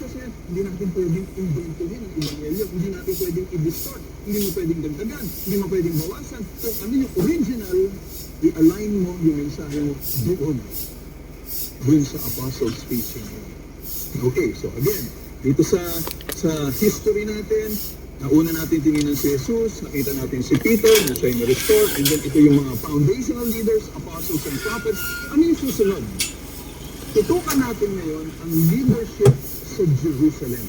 kasi hindi natin pwedeng inventohin ang ebanghelyo. Hindi natin pwedeng i-distort. Hindi mo pwedeng dagdagan. Hindi mo pwedeng bawasan. Kung ano yung original, i-align mo yung mensahe mo doon sa apostles' teaching. Okay, so again, dito sa history natin, nauna natin tingnan si Jesus, nakita natin si Peter na siya yung restore, and then ito yung mga foundational leaders, apostles and prophets. Ano yung susunod? Tutukan natin ngayon ang leadership sa Jerusalem.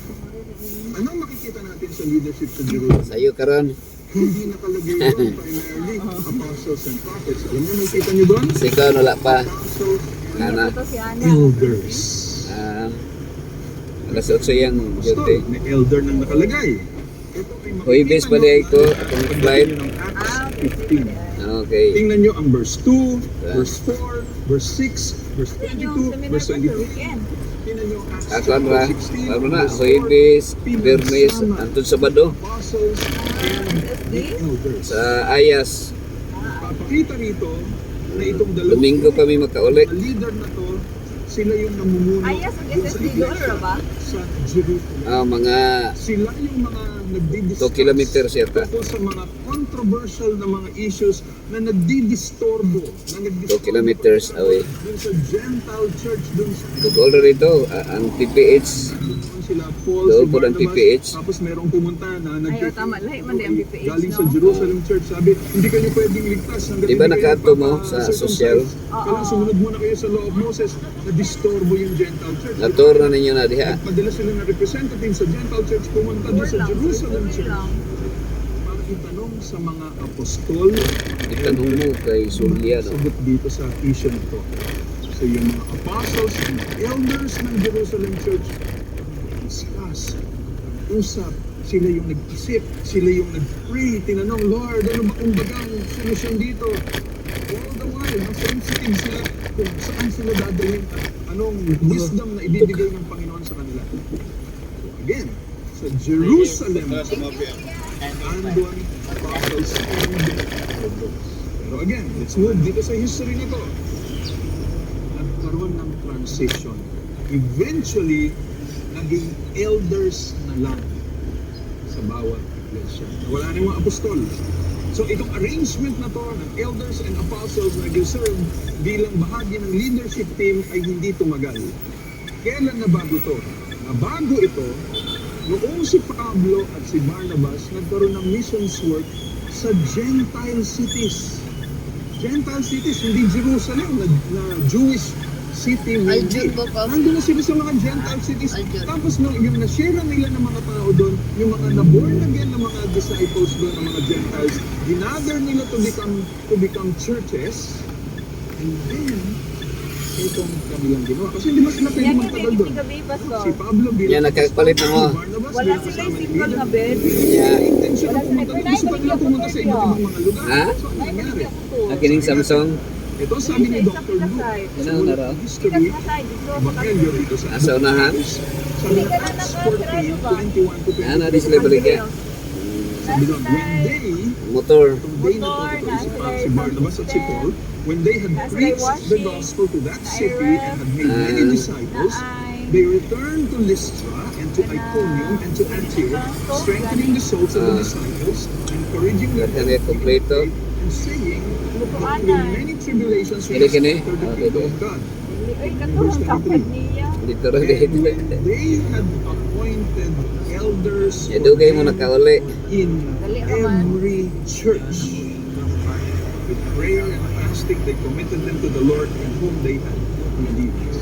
Anong makikita natin sa leadership sa Jerusalem? Sa'yo karon. Hindi nakalagay doon primarily apostles and prophets. Alam mo, nakikita nyo doon? Kasi ikaw wala pa. Apostles Ana. and elders. Alas 8 yung duty. May elder nang nakalagay. Ito ay Huibis pa din ko atong flight. ng Acts 15. Okay. Tingnan nyo ang verse 2, verse 4, verse 6, verse 22, verse 22. Tingnan nyo Acts Akon ra. 16, Ano na, verse 4, Huibis, Bernes, antun Sabado apostles and the elders. sa Ayas. Papakita rito na itong dalawang Domingo kami makauli. mga leader na to, sila yung namumuno Ayas, ang dun sa SSD doon, iglesia ba? sa Jerusalem. Mga Sila yung mga 2 nagdi-discuss kilometers yata. tungkol sa mga controversial na mga issues na nagdi-disturbo, na 2 kilometers away. dun sa Gentile church, dun sa Tugol rito, ang PPH. doon sila Paul, Doon si po ng Barnabas, PPH. tapos merong pumunta na Ayaw, tama. Lahi man din ang PPH, galing no? sa Jerusalem church, sabi, hindi kayo pwedeng ligtas hanggang Di ba hindi kayo nakaadto mo sa magpapa-circumcise. social? Kailangan sumunod muna kayo sa law of Moses na disturbo yung Gentile church. Natur na ninyo na diha. Nagpadala sila ng representative sa Gentile church, pumunta doon sa Jerusalem church para itanong sa mga apostol. Itanong mo kay Sulia, no? Sagot dito sa issue na to. So yung mga apostles and elders ng Jerusalem church discuss, usap, sila yung nag-isip, sila yung nag-pray, tinanong, Lord, ano ba kumbagang solusyon dito? All the while, sensitive sila kung saan sila dadalhin at anong wisdom na ibibigay ng Panginoon sa kanila. So again, sa Jerusalem, andun apostles and elders. Pero again, let's move dito sa history nito. Nagkaroon ng transition. Eventually, naging elders na lang sa bawat iglesia. Wala na yung mga apostol. So itong arrangement na to ng elders and apostles na nag-serve bilang bahagi ng leadership team ay hindi tumagal. Kailan nabago to? Nabago ito noong si Pablo at si Barnabas nagkaroon ng missions work sa Gentile cities. Gentile cities, hindi Jerusalem, na Jewish city. Aljun po pa. Nandun na sila sa mga Gentile cities. Aljun. Tapos no, yung na-share nila ng mga tao doon, yung mga na-born again ng mga disciples doon, ng mga Gentiles, ginather nila to become churches. And then, itong kanilang ginawa. Kasi hindi mas sila pwede Yan yung magtagal doon. gabi, Pastor. Si Pablo bilang Yan, nagkapalit na mo. Barnabas Wala bilang sila kasama yung ni single Peter. na bed. Yeah. Intention Wala na sila. pumunta. Gusto pa nila pumunta sa iba't ibang mga lugar. Ha? So, ano nangyari? Akining Samsung. Ito sabi ni Dr. Luke. Ano na raw? History, Evangelyo dito sa Nasa unahan. Sabi ng Acts 14, 21 to 22. Ano, display balik yan. Sabi doon, when they, Motor. itong day na to, si Barnabas at si Paul, when they had preached the gospel to that city and had made many disciples, they returned to Lystra and to Iconium and to Antioch, strengthening the souls of the disciples, encouraging them Kaya kompleto. and saying, that with many tribulations we Hindi kini? enter the kingdom of God. Ay, katulong kapag niya. Dito rin And when dito. they had appointed elders for Edugay mo them nakauli. in every church, with prayer and fasting, they committed them to the Lord in whom they had believed.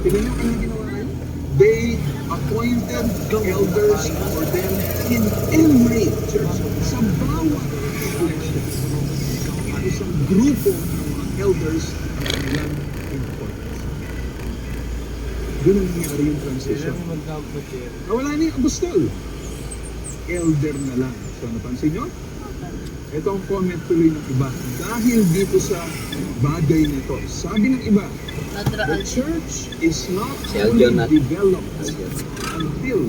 Tignan niyo kung ginawa ngayon? They appointed elders for them in every church. Sa bawat iglesia, isang grupo ng mga elders ang kanilang importance. Doon ang nangyari yung transition. Nawala na yung apostol. Elder na lang. So napansin nyo? Ito ang comment tuloy ng iba. Dahil dito sa bagay nito, sabi ng iba, the church is not Si only Aljon developed until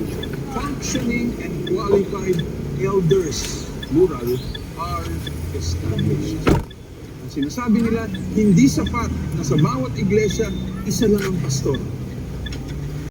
functioning and qualified elders, plural, are established. Ang sinasabi nila, hindi sapat na sa bawat iglesia, isa lang ang pastor.